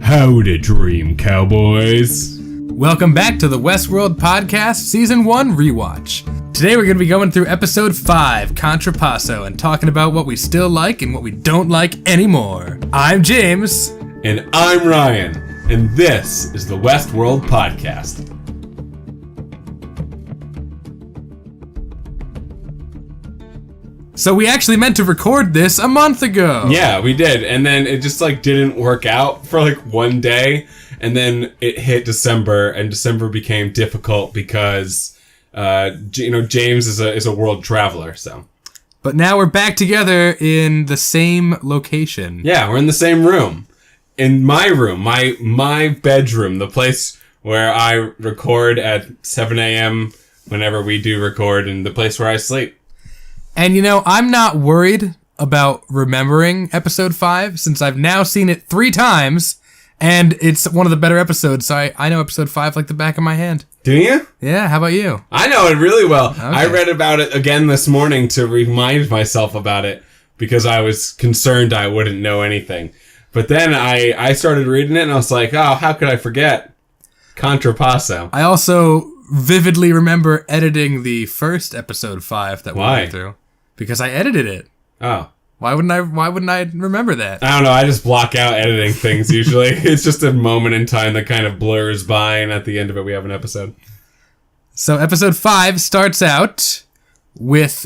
Howdy, Dream Cowboys. Welcome back to the Westworld Podcast Season 1 Rewatch. Today we're going to be going through Episode 5, Contrapasso, and talking about what we still like and what we don't like anymore. I'm James. And I'm Ryan. And this is the Westworld Podcast. So we actually meant to record this a month ago. Yeah, we did. And then it just didn't work out for one day. And then it hit December, and December became difficult because, James is a world traveler, so. But now we're back together in the same location. Yeah, we're in the same room. In my room, my bedroom, the place where I record at 7 a.m. whenever we do record, and the place where I sleep. And I'm not worried about remembering Episode 5, since I've now seen it 3 times. And it's one of the better episodes, so I know Episode 5 like the back of my hand. Do you? Yeah, how about you? I know it really well. Okay. I read about it again this morning to remind myself about it, because I was concerned I wouldn't know anything. But then I started reading it, and I was like, oh, how could I forget? Contrapasso. I also vividly remember editing the first Episode 5 that we went through. Because I edited it. Oh. Why wouldn't I remember that? I don't know, I just block out editing things usually. It's just a moment in time that kind of blurs by, and at the end of it we have an episode. So Episode 5 starts out with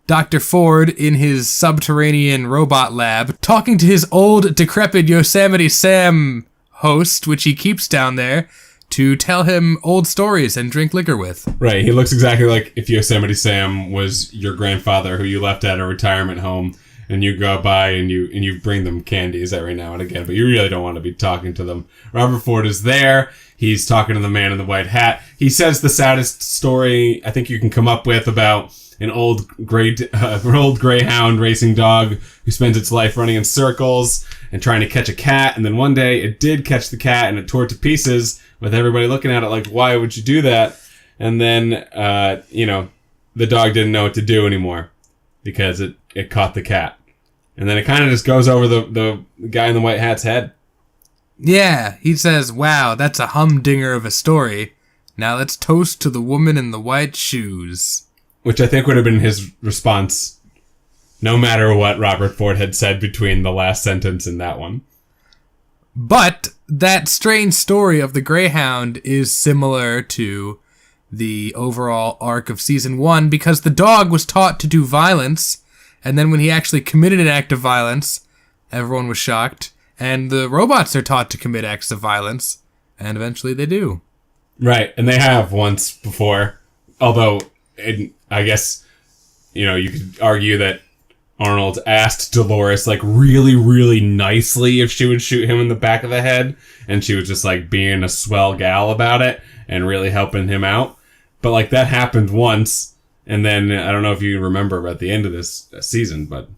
Dr. Ford in his subterranean robot lab talking to his old decrepit Yosemite Sam host, which he keeps down there, to tell him old stories and drink liquor with. Right, he looks exactly like if Yosemite Sam was your grandfather who you left at a retirement home, and you go by and you bring them candies every now and again, but you really don't want to be talking to them. Robert Ford is there. He's talking to the man in the white hat. He says the saddest story I think you can come up with about an old greyhound racing dog who spends its life running in circles and trying to catch a cat, and then one day it did catch the cat and it tore it to pieces, with everybody looking at it like, why would you do that? And then, the dog didn't know what to do anymore because it caught the cat. And then it kind of just goes over the guy in the white hat's head. Yeah, he says, wow, that's a humdinger of a story. Now let's toast to the woman in the white shoes. Which I think would have been his response, no matter what Robert Ford had said between the last sentence and that one. But that strange story of the Greyhound is similar to the overall arc of Season 1, because the dog was taught to do violence, and then when he actually committed an act of violence, everyone was shocked, and the robots are taught to commit acts of violence, and eventually they do. Right, and they have once before, although I guess, you could argue that Arnold asked Dolores, really, really nicely if she would shoot him in the back of the head, and she was just, being a swell gal about it and really helping him out. But, that happened once, and then, I don't know if you remember at the end of this season, but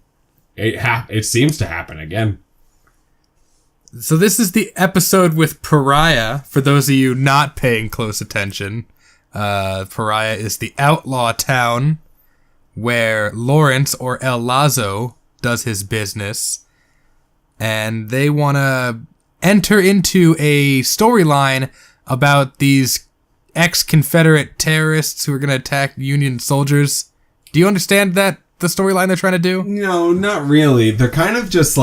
it seems to happen again. So this is the episode with Pariah, for those of you not paying close attention. Pariah is the outlaw town where Lawrence, or El Lazo, does his business, and they want to enter into a storyline about these ex-Confederate terrorists who are going to attack Union soldiers. Do you understand the storyline they're trying to do? No, not really. They're kind of just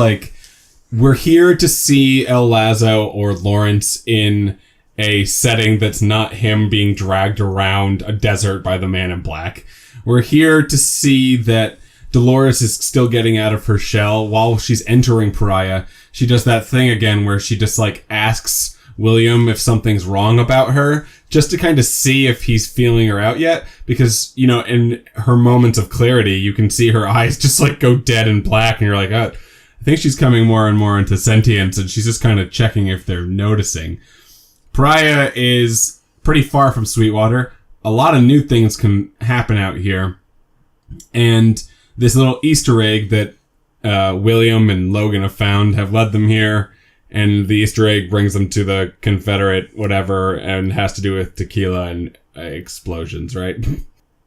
we're here to see El Lazo or Lawrence in a setting that's not him being dragged around a desert by the man in black. We're here to see that Dolores is still getting out of her shell while she's entering Pariah. She does that thing again where she just asks William if something's wrong about her, just to kind of see if he's feeling her out yet. Because, in her moments of clarity, you can see her eyes just go dead and black, and you're like, oh, I think she's coming more and more into sentience, and she's just kind of checking if they're noticing. Pariah is pretty far from Sweetwater. A lot of new things can happen out here. And this little Easter egg that William and Logan have led them here. And the Easter egg brings them to the Confederate whatever, and has to do with tequila and explosions, right?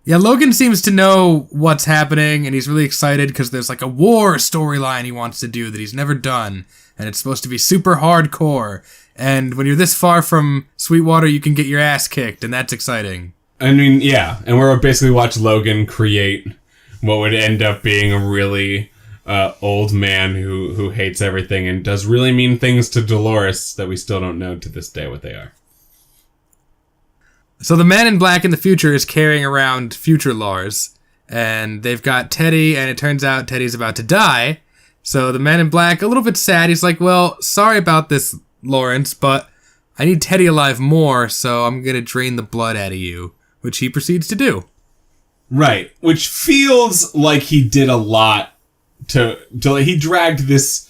Yeah, Logan seems to know what's happening, and he's really excited because there's like a war storyline he wants to do that he's never done, and it's supposed to be super hardcore. And when you're this far from Sweetwater, you can get your ass kicked, and that's exciting. I mean, yeah, and we're basically watch Logan create what would end up being a really old man who hates everything and does really mean things to Dolores that we still don't know to this day what they are. So the man in black in the future is carrying around future Lars, and they've got Teddy, and it turns out Teddy's about to die. So the man in black, a little bit sad, he's like, well, sorry about this, Lawrence, but I need Teddy alive more, so I'm gonna drain the blood out of you, which he proceeds to do. Right, which feels like he did a lot he dragged this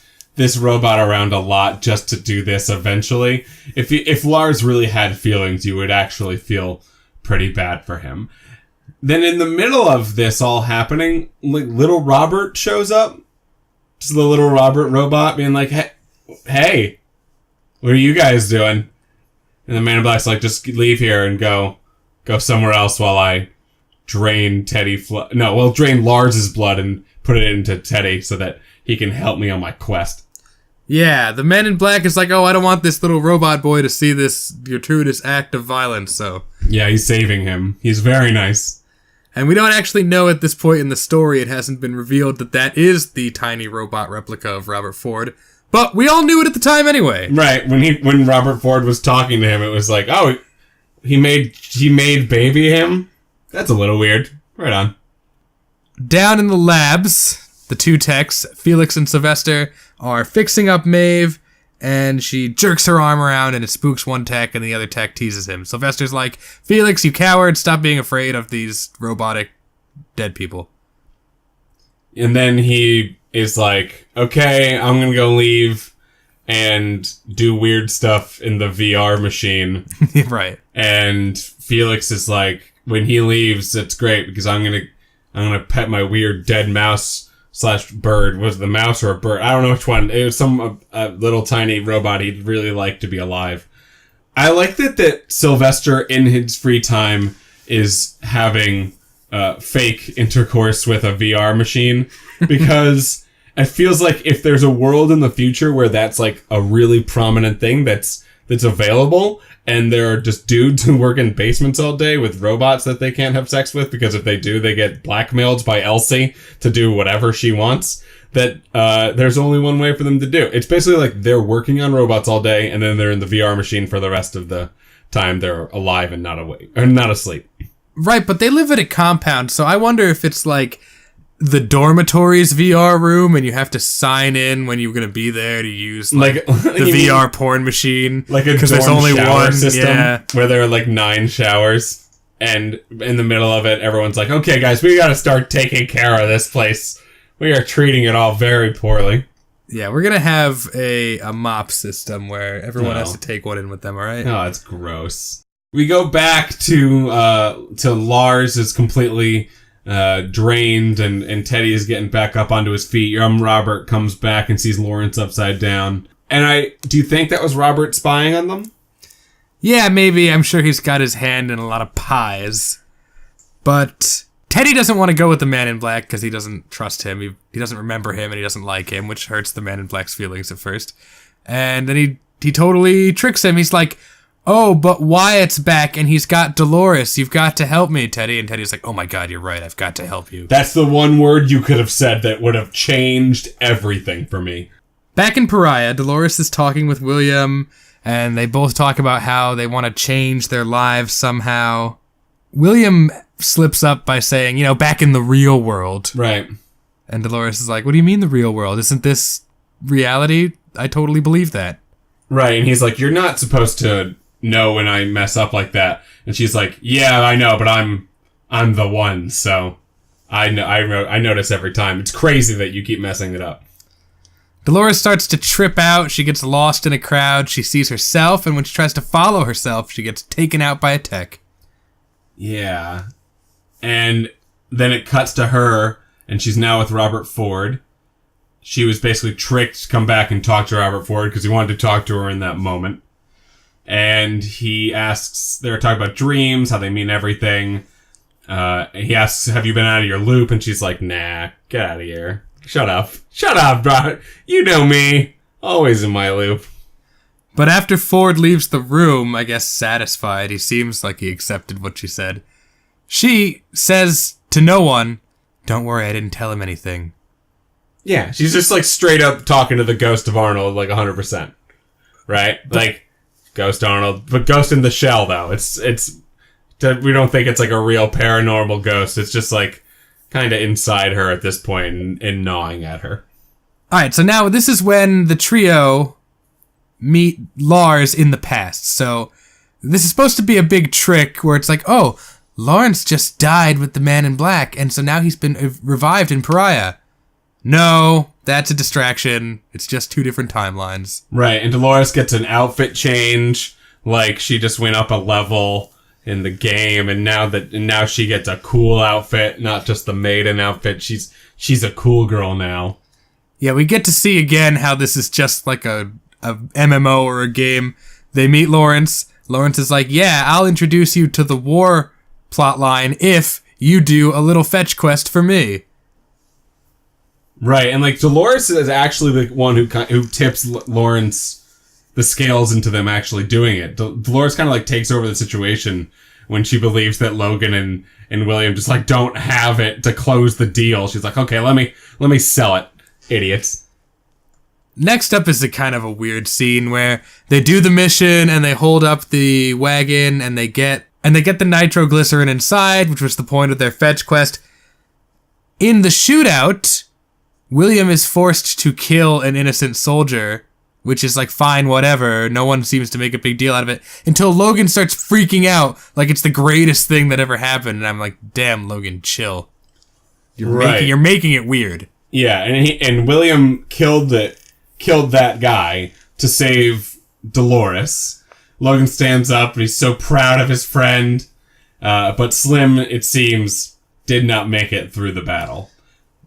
robot around a lot just to do this eventually. If Lars really had feelings, you would actually feel pretty bad for him. Then in the middle of this all happening, like little Robert shows up. Just the little Robert robot being like, hey, what are you guys doing? And the man in black's like, just leave here and go somewhere else while I drain drain Lars's blood and put it into Teddy so that he can help me on my quest. Yeah, the man in black is like, oh, I don't want this little robot boy to see this gratuitous act of violence, so... Yeah, he's saving him. He's very nice. And we don't actually know at this point in the story, it hasn't been revealed that is the tiny robot replica of Robert Ford, but we all knew it at the time anyway. Right, when Robert Ford was talking to him, it was like, oh, he made baby him? That's a little weird. Right on. Down in the labs, the two techs, Felix and Sylvester, are fixing up Maeve, and she jerks her arm around and it spooks one tech and the other tech teases him. Sylvester's like, Felix, you coward, stop being afraid of these robotic dead people. And then he is like, okay, I'm gonna go leave and do weird stuff in the VR machine. Right. And Felix is like, when he leaves, it's great because I'm gonna pet my weird dead mouse / bird. Was it the mouse or a bird? I don't know which one. It was some little tiny robot he'd really like to be alive. I like that Sylvester in his free time is having fake intercourse with a VR machine because it feels like if there's a world in the future where that's like a really prominent thing that's available, and there are just dudes who work in basements all day with robots that they can't have sex with because if they do, they get blackmailed by Elsie to do whatever she wants, that there's only one way for them to do. It's basically like they're working on robots all day, and then they're in the VR machine for the rest of the time they're alive and not awake, or not asleep. Right, but they live in a compound, so I wonder if it's like the dormitory's VR room and you have to sign in when you're going to be there to use the VR porn machine. Like a because there's only one system where there are like 9 showers, and in the middle of it, everyone's like, okay guys, we got to start taking care of this place. We are treating it all very poorly. Yeah, we're going to have a mop system where everyone has to take one in with them, alright? Oh, it's gross. We go back to Lars is completely drained, and Teddy is getting back up onto his feet. Robert comes back and sees Lawrence upside down. And do you think that was Robert spying on them? Yeah, maybe. I'm sure he's got his hand in a lot of pies. But Teddy doesn't want to go with the man in black because he doesn't trust him. He doesn't remember him and he doesn't like him, which hurts the man in black's feelings at first. And then he totally tricks him. He's like, oh, but Wyatt's back and he's got Dolores. You've got to help me, Teddy. And Teddy's like, oh my god, you're right. I've got to help you. That's the one word you could have said that would have changed everything for me. Back in Pariah, Dolores is talking with William, and they both talk about how they want to change their lives somehow. William slips up by saying, back in the real world. Right. And Dolores is like, what do you mean the real world? Isn't this reality? I totally believe that. Right, and he's like, you're not supposed to know when I mess up like that. And she's like, yeah, I know, but I'm the one, so I notice every time. It's crazy that you keep messing it up. Dolores starts to trip out. She gets lost in a crowd. She sees herself, and when she tries to follow herself, she gets taken out by a tech. Yeah. And then it cuts to her, and she's now with Robert Ford. She was basically tricked to come back and talk to Robert Ford because he wanted to talk to her in that moment. And he asks, they're talking about dreams, how they mean everything. He asks, have you been out of your loop? And she's like, nah, get out of here. Shut up, bro. You know me. Always in my loop. But after Ford leaves the room, I guess satisfied, he seems like he accepted what she said. She says to no one, don't worry, I didn't tell him anything. Yeah, she's just like straight up talking to the ghost of Arnold like 100%. Right? Like, Ghost Arnold. But ghost in the shell, though. It's we don't think it's like a real paranormal ghost. It's just like kind of inside her at this point and gnawing at her. Alright, so now this is when the trio meet Lars in the past. So this is supposed to be a big trick where it's like, oh, Lawrence just died with the man in black, and so now he's been revived in Pariah. No, that's a distraction. It's just two different timelines. Right, and Dolores gets an outfit change, like she just went up a level in the game, and now she gets a cool outfit, not just the maiden outfit. She's a cool girl now. Yeah, we get to see again how this is just like a MMO or a game. They meet Lawrence. Lawrence is like, yeah, I'll introduce you to the war plotline if you do a little fetch quest for me. Right, and like Dolores is actually the one who tips Lawrence the scales into them actually doing it. Dolores kind of like takes over the situation when she believes that Logan and William just like don't have it to close the deal. She's like, okay, let me sell it, idiots. Next up is a kind of a weird scene where they do the mission and they hold up the wagon and they get the nitroglycerin inside, which was the point of their fetch quest. In the shootout, William is forced to kill an innocent soldier, which is like fine, whatever. No one seems to make a big deal out of it until Logan starts freaking out like it's the greatest thing that ever happened. And I'm like, damn, Logan, chill. You're making it weird. Yeah, and William killed that guy to save Dolores. Logan stands up and he's so proud of his friend, but Slim, it seems, did not make it through the battle.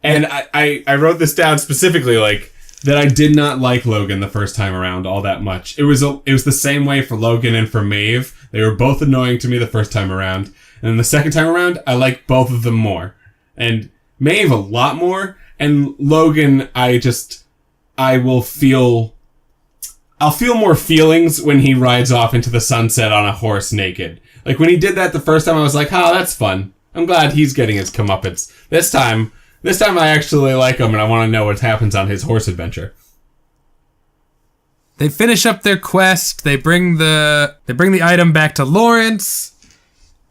And I wrote this down specifically, like, that I did not like Logan the first time around all that much. It was the same way for Logan and for Maeve. They were both annoying to me the first time around. And then the second time around, I like both of them more. And Maeve a lot more. And Logan, I'll feel more feelings when he rides off into the sunset on a horse naked. Like, when he did that the first time, I was like, oh, that's fun. I'm glad he's getting his comeuppance. This time I actually like him, and I want to know what happens on his horse adventure. They finish up their quest. They bring the item back to Lawrence,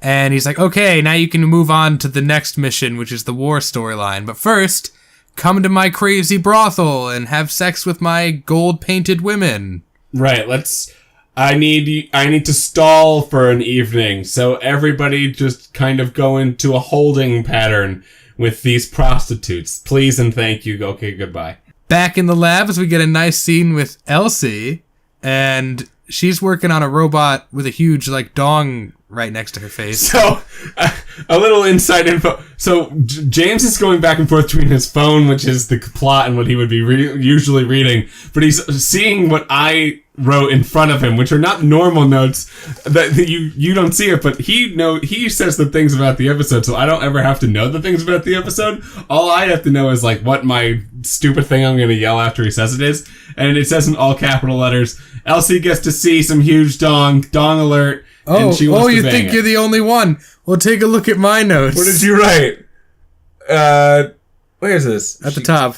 and he's like, okay, now you can move on to the next mission, which is the war storyline. But first, come to my crazy brothel and have sex with my gold-painted women. Right, I need to stall for an evening, so everybody just kind of go into a holding pattern with these prostitutes. Please and thank you. Okay, goodbye. Back in the labs, we get a nice scene with Elsie, and she's working on a robot with a huge, like, dong right next to her face. So, a little inside info. So, James is going back and forth between his phone, which is the plot and what he would be usually reading, but he's seeing what I wrote in front of him, which are not normal notes that you don't see it, but he says the things about the episode, so I don't ever have to know the things about the episode. All I have to know is like what my stupid thing I'm going to yell after he says it is, and it says in all capital letters, Elsie gets to see some huge dong alert, and she wants to you bang think it. you're the only one? Well, take a look at my notes. What did you write? Where is this? At the top.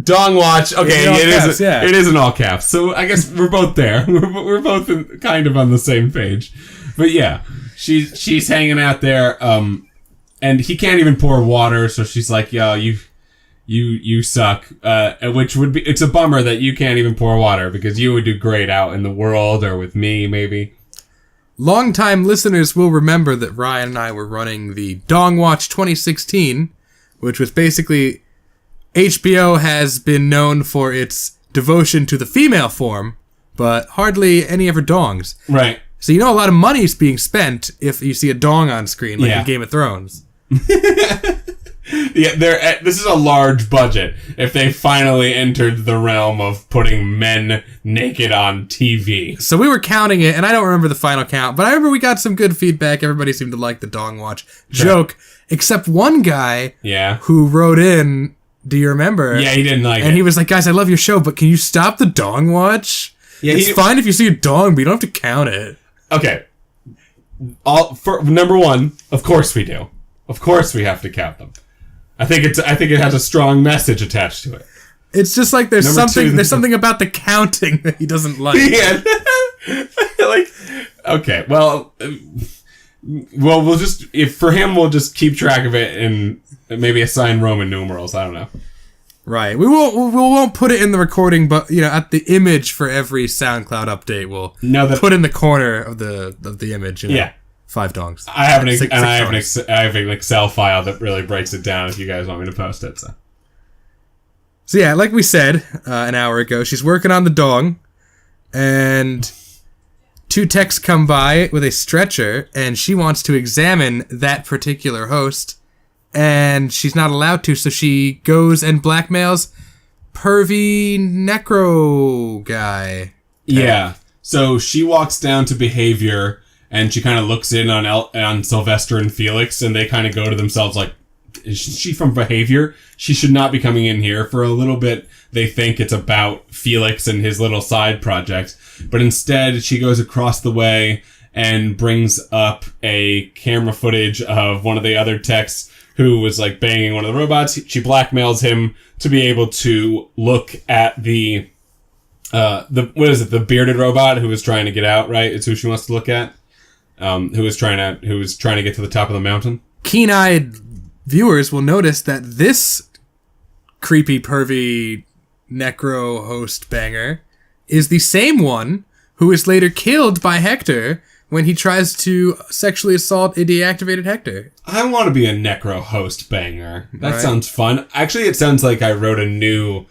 Dong watch. Okay, it is in all caps. So I guess we're both there. We're both kind of on the same page. But yeah, she's hanging out there. And he can't even pour water. So she's like, "Yo, you suck." Which it's a bummer that you can't even pour water because you would do great out in the world or with me maybe. Longtime listeners will remember that Ryan and I were running the Dong Watch 2016, which was basically HBO has been known for its devotion to the female form, but hardly any of her dongs. Right. So a lot of money is being spent if you see a dong on screen, like in Game of Thrones. Yeah, this is a large budget. If they finally entered the realm of putting men naked on TV. So we were counting it, and I don't remember the final count, but I remember we got some good feedback. Everybody seemed to like the Dong Watch joke, except one guy who wrote in, do you remember? Yeah, he didn't like it. And he was like, guys, I love your show, but can you stop the Dong Watch? Yeah, it's fine if you see a dong, but you don't have to count it. Okay. For number one, of course we do. Of course we have to count them. I think it has a strong message attached to it. It's just like there's something about the counting that he doesn't like. Yeah. Okay, well, we'll just we'll just keep track of it and maybe assign Roman numerals. I don't know. Right. We won't put it in the recording, but at the image for every SoundCloud update, we'll put in the corner of the image. Yeah. 5 dongs. I have an Excel file that really breaks it down if you guys want me to post it. So yeah, like we said an hour ago, she's working on the dong, and 2 techs come by with a stretcher, and she wants to examine that particular host, and she's not allowed to, so she goes and blackmails pervy necro guy. Yeah. So she walks down to behavior, and she kind of looks in on Sylvester and Felix, and they kind of go to themselves like, is she from behavior? She should not be coming in here. For a little bit, they think it's about Felix and his little side project. But instead, she goes across the way and brings up a camera footage of one of the other techs who was like banging one of the robots. She blackmails him to be able to look at the bearded robot who was trying to get out, right? It's who she wants to look at. Who was trying to get to the top of the mountain. Keen-eyed viewers will notice that this creepy, pervy necro host banger is the same one who is later killed by Hector when he tries to sexually assault a deactivated Hector. I want to be a necro host banger. That sounds fun. Actually, it sounds like I wrote a new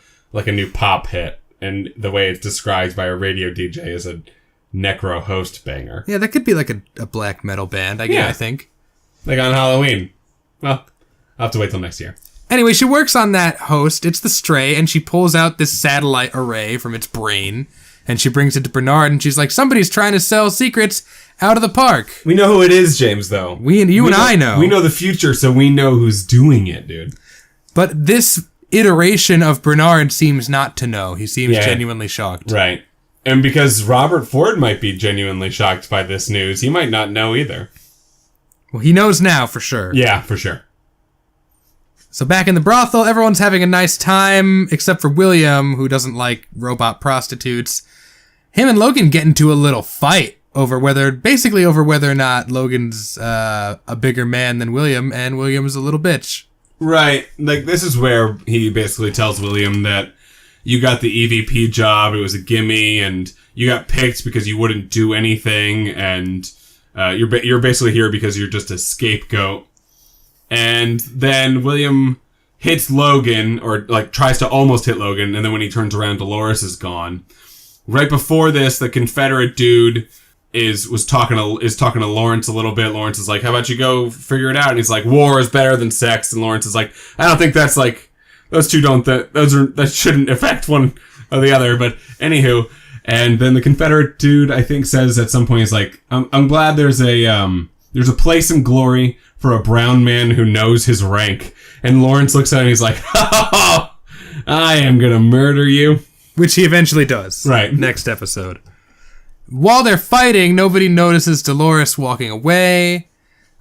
pop hit, and the way it's described by a radio DJ is a necro host banger. Yeah, that could be like a black metal band, I think. Like on Halloween. Well, I'll have to wait till next year. Anyway, she works on that host. It's the Stray, and she pulls out this satellite array from its brain, and she brings it to Bernard, and she's like, somebody's trying to sell secrets out of the park. We know who it is, James, though. I know. We know the future, so we know who's doing it, dude. But this iteration of Bernard seems not to know. He seems genuinely shocked. Right. And because Robert Ford might be genuinely shocked by this news, he might not know either. Well, he knows now for sure. Yeah, for sure. So back in the brothel, everyone's having a nice time, except for William, who doesn't like robot prostitutes. Him and Logan get into a little fight over whether or not Logan's a bigger man than William, and William is a little bitch. Right. Like, this is where he basically tells William that you got the EVP job, it was a gimme, and you got picked because you wouldn't do anything, and you're basically here because you're just a scapegoat. And then William hits Logan, or like tries to almost hit Logan, and then when he turns around, Dolores is gone. Right before this, the Confederate dude is talking to Lawrence a little bit. Lawrence is like, how about you go figure it out? And he's like, war is better than sex. And Lawrence is like, I don't think that's like, those two don't, that shouldn't affect one or the other. But anywho, and then the Confederate dude, I think, says at some point, he's like, I'm glad there's a place in glory for a brown man who knows his rank. And Lawrence looks at him and he's like, oh, I am gonna murder you. Which he eventually does. Right. Next episode. While they're fighting, nobody notices Dolores walking away.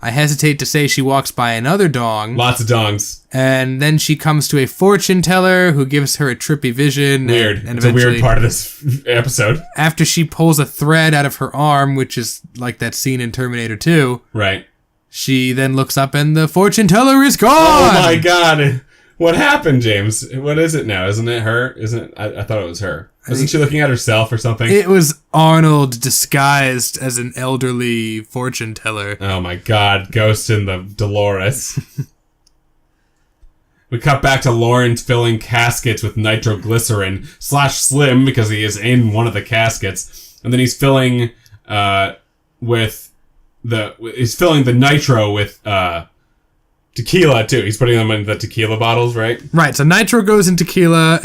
I hesitate to say she walks by another dong. Lots of dongs. And then she comes to a fortune teller who gives her a trippy vision. Weird. And it's a weird part of this episode. After she pulls a thread out of her arm, which is like that scene in Terminator 2. Right. She then looks up and the fortune teller is gone! Oh my god! What happened, James? What is it now? Isn't it her? I thought it was her. Wasn't she looking at herself or something? It was Arnold disguised as an elderly fortune teller. Oh my god, Ghost in the Dolores. We cut back to Lawrence filling caskets with nitroglycerin / Slim because he is in one of the caskets. And then he's filling the nitro with tequila, too. He's putting them in the tequila bottles, right? Right, so nitro goes in tequila,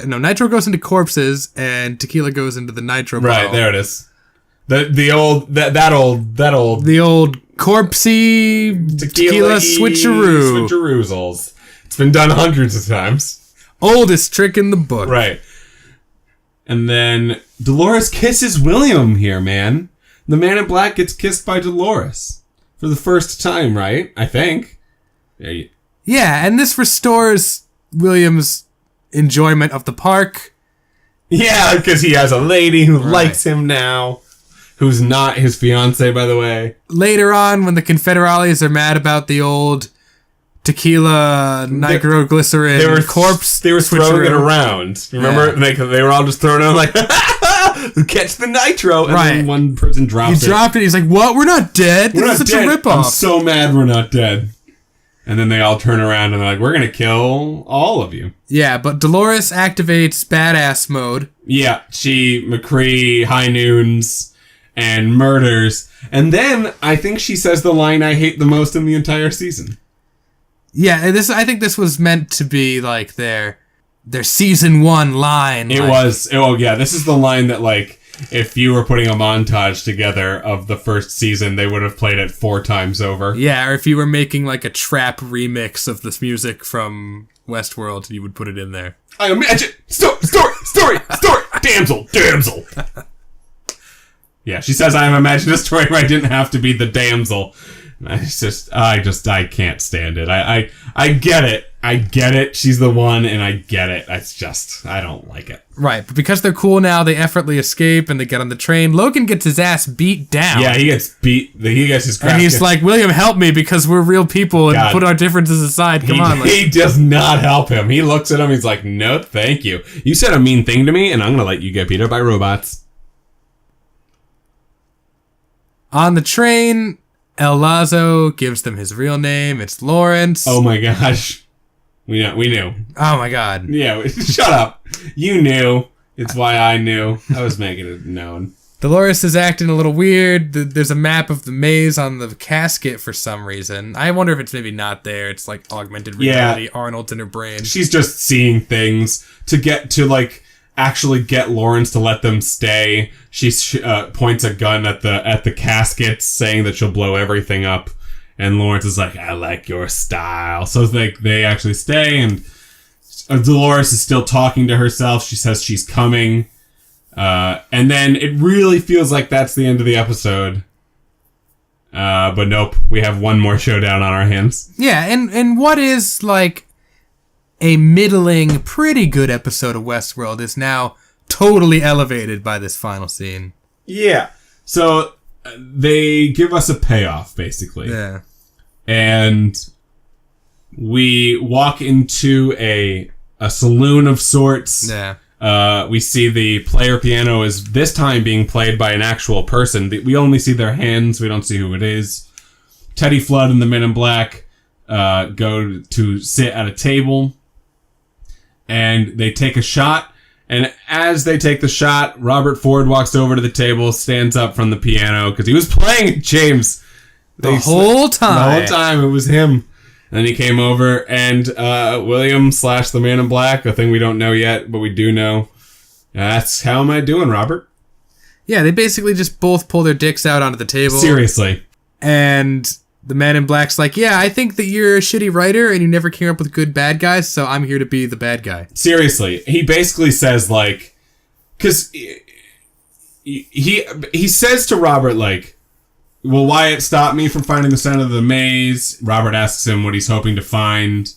nitro goes into corpses, and tequila goes into the nitro bottle. Right, there it is. The old corpsey tequila switcheroo. Switcheroozles. It's been done hundreds of times. Oldest trick in the book. Right. And then Dolores kisses William here, man. The Man in Black gets kissed by Dolores. For the first time, right? I think. Yeah, and this restores William's enjoyment of the park. Yeah, because he has a lady who likes him now. Who's not his fiance, by the way. Later on, when the Confederales are mad about the old tequila, nitroglycerin corpse, they were throwing it around. Remember? Yeah. They were all just throwing it on like, catch the nitro. And then one person drops it. He dropped it. He's like, what? We're not dead. This is such a ripoff. I'm so mad we're not dead. And then they all turn around and they're like, we're going to kill all of you. Yeah, but Dolores activates badass mode. Yeah, she McCree high noons and murders. And then I think she says the line I hate the most in the entire season. Yeah, I think this was meant to be like their season 1 line. It was. Oh, yeah. This is the line that, like, if you were putting a montage together of the first season, they would have played it 4 times over. Yeah, or if you were making, like, a trap remix of this music from Westworld, you would put it in there. I imagine. Story. Damsel. Yeah, she says, I imagined a story where I didn't have to be the damsel. I can't stand it. I get it. I get it. She's the one, and I get it. It's just, I don't like it. Right, but because they're cool now, they effortlessly escape, and they get on the train. Logan gets his ass beat down. Yeah, he gets beat. He gets his crap. And he's like, William, help me, because we're real people, and put our differences aside. Come on. He does not help him. He looks at him, he's like, no, thank you. You said a mean thing to me, and I'm going to let you get beat up by robots. On the train, El Lazo gives them his real name. It's Lawrence. Oh my gosh. We knew. Oh my god. Yeah, shut up. You knew. It's why I knew. I was making it known. Dolores is acting a little weird. There's a map of the maze on the casket for some reason. I wonder if it's maybe not there. It's like augmented reality. Yeah. Arnold's in her brain. She's just seeing things to actually get Lawrence to let them stay. She points a gun at the caskets, saying that she'll blow everything up. And Lawrence is like, I like your style. So they actually stay, and Dolores is still talking to herself. She says she's coming. And then it really feels like that's the end of the episode. But nope, we have one more showdown on our hands. Yeah, and what is like a middling, pretty good episode of Westworld is now totally elevated by this final scene. Yeah. So they give us a payoff, basically. Yeah. And we walk into a saloon of sorts. Yeah. We see the player piano is this time being played by an actual person. We only see their hands. We don't see who it is. Teddy Flood and the Men in Black go to sit at a table. And they take a shot. And as they take the shot, Robert Ford walks over to the table, stands up from the piano, because he was playing James. The whole time. The whole time, it was him. And then he came over, and William / the Man in Black, a thing we don't know yet, but we do know. That's how am I doing, Robert? Yeah, they basically just both pull their dicks out onto the table. Seriously. And the Man in Black's like, yeah, I think that you're a shitty writer and you never came up with good bad guys, so I'm here to be the bad guy. Seriously. He basically says, like, because he says to Robert, like, will Wyatt stop me from finding the center of the maze? Robert asks him what he's hoping to find.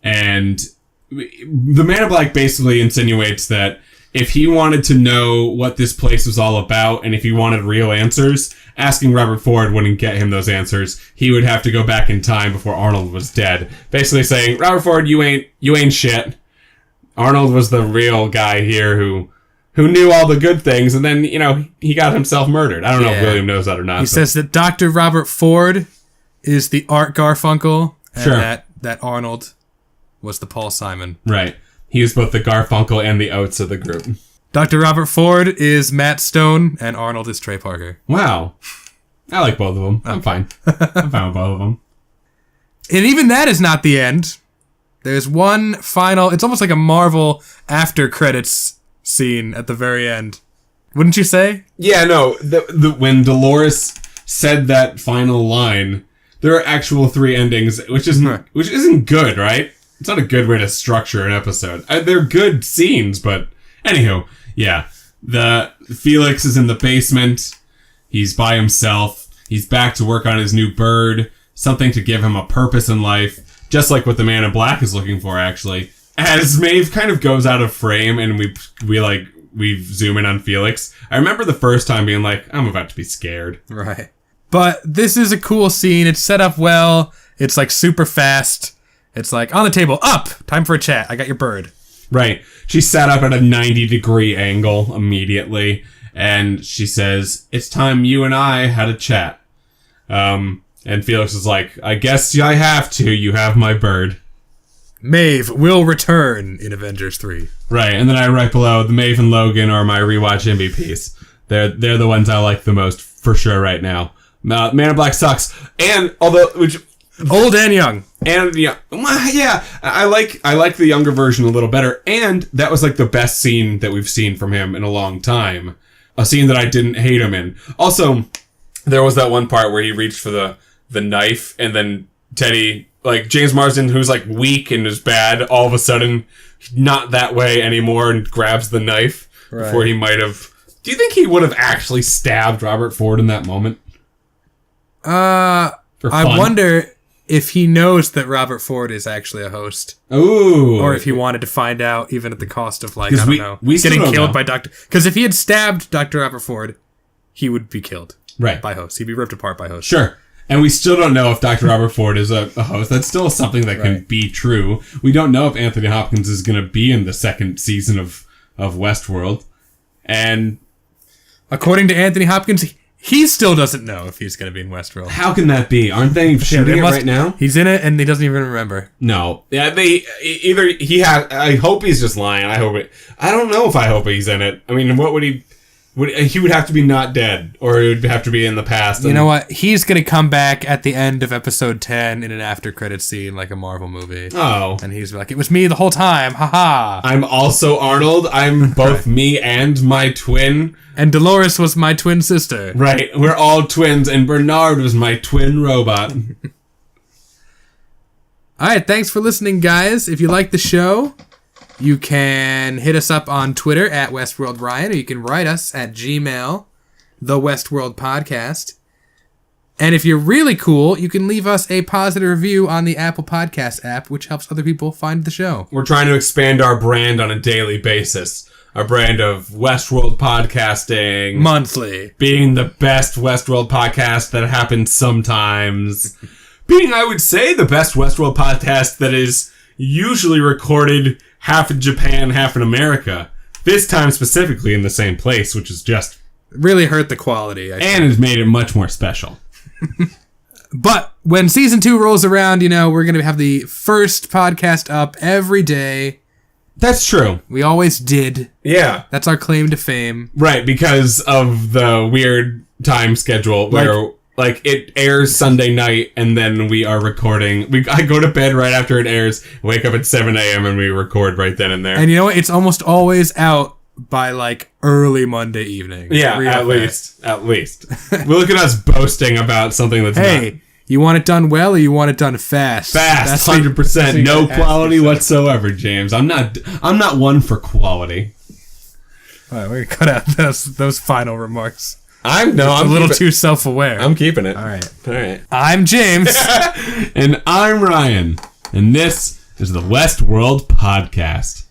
And the Man in Black basically insinuates that if he wanted to know what this place was all about, and if he wanted real answers, asking Robert Ford wouldn't get him those answers. He would have to go back in time before Arnold was dead. Basically saying, Robert Ford, you ain't shit. Arnold was the real guy here who knew all the good things, and then, he got himself murdered. I don't know if William knows that or not. He says that Dr. Robert Ford is the Art Garfunkel, and that Arnold was the Paul Simon. Right. He was both the Garfunkel and the Oates of the group. Dr. Robert Ford is Matt Stone, and Arnold is Trey Parker. Wow. I like both of them. I'm fine. I'm fine with both of them. And even that is not the end. There's one final... It's almost like a Marvel after credits scene at the very end. Wouldn't you say? Yeah, no. When Dolores said that final line, there are actual 3 endings, which isn't good, right? It's not a good way to structure an episode. They're good scenes, but... Anywho, yeah. Felix is in the basement. He's by himself. He's back to work on his new bird. Something to give him a purpose in life. Just like what the Man in Black is looking for, actually. As Maeve kind of goes out of frame and we zoom in on Felix, I remember the first time being like, I'm about to be scared. Right. But this is a cool scene. It's set up well. It's like super fast. It's like, on the table, up! Time for a chat. I got your bird. Right. She sat up at a 90-degree angle immediately, and she says, it's time you and I had a chat. And Felix is like, I guess I have to. You have my bird. Maeve will return in Avengers 3. Right, and then right below, the Maeve and Logan are my rewatch MVPs. They're the ones I like the most, for sure, right now. Man in Black sucks. And, Old and young. And, yeah, I like the younger version a little better. And that was, like, the best scene that we've seen from him in a long time. A scene that I didn't hate him in. Also, there was that one part where he reached for the knife, and then Teddy, like, James Marsden, who's, like, weak and is bad, all of a sudden, not that way anymore, and grabs the knife before he might have... Do you think he would have actually stabbed Robert Ford in that moment? I wonder if he knows that Robert Ford is actually a host. Ooh. Or if he wanted to find out, even at the cost of, like, I don't know, getting killed by Dr... Because if he had stabbed Dr. Robert Ford, he would be killed by host. He'd be ripped apart by host. Sure. And we still don't know if Dr. Robert Ford is a host. That's still something that can be true. We don't know if Anthony Hopkins is going to be in the second season of Westworld. And according to Anthony Hopkins, he still doesn't know if he's going to be in Westworld. How can that be? Aren't they shooting it right now? He's in it and he doesn't even remember. No. Yeah, I hope he's just lying. I don't know if I hope he's in it. I mean, what would he... He would have to be not dead, or it would have to be in the past. You know what? He's going to come back at the end of episode 10 in an after-credit scene like a Marvel movie. Oh. And he's like, it was me the whole time, haha. I'm also Arnold. I'm both me and my twin. And Dolores was my twin sister. Right. We're all twins, and Bernard was my twin robot. Alright, thanks for listening, guys. If you like the show... You can hit us up on Twitter at WestworldRyan, or you can write us at Gmail, The Westworld Podcast. And if you're really cool, you can leave us a positive review on the Apple Podcast app, which helps other people find the show. We're trying to expand our brand on a daily basis. Our brand of Westworld podcasting. Monthly. Being the best Westworld podcast that happens sometimes. Being, I would say, the best Westworld podcast that is usually recorded half in Japan, half in America. This time specifically in the same place, which is just... really hurt the quality. And has made it much more special. But when season 2 rolls around, we're going to have the first podcast up every day. That's true. We always did. Yeah. That's our claim to fame. Right, because of the weird time schedule where... Like, it airs Sunday night, and then we are recording. I go to bed right after it airs, wake up at 7 a.m., and we record right then and there. And you know what? It's almost always out by, like, early Monday evening. Yeah, at least. Well, look at us boasting about something that's not... You want it done well, or you want it done fast? Fast, 100%. No quality whatsoever, James. I'm not one for quality. All right, we're going to cut out those final remarks. I'm a little too self-aware. I'm keeping it. All right. I'm James. And I'm Ryan. And this is the Westworld Podcast.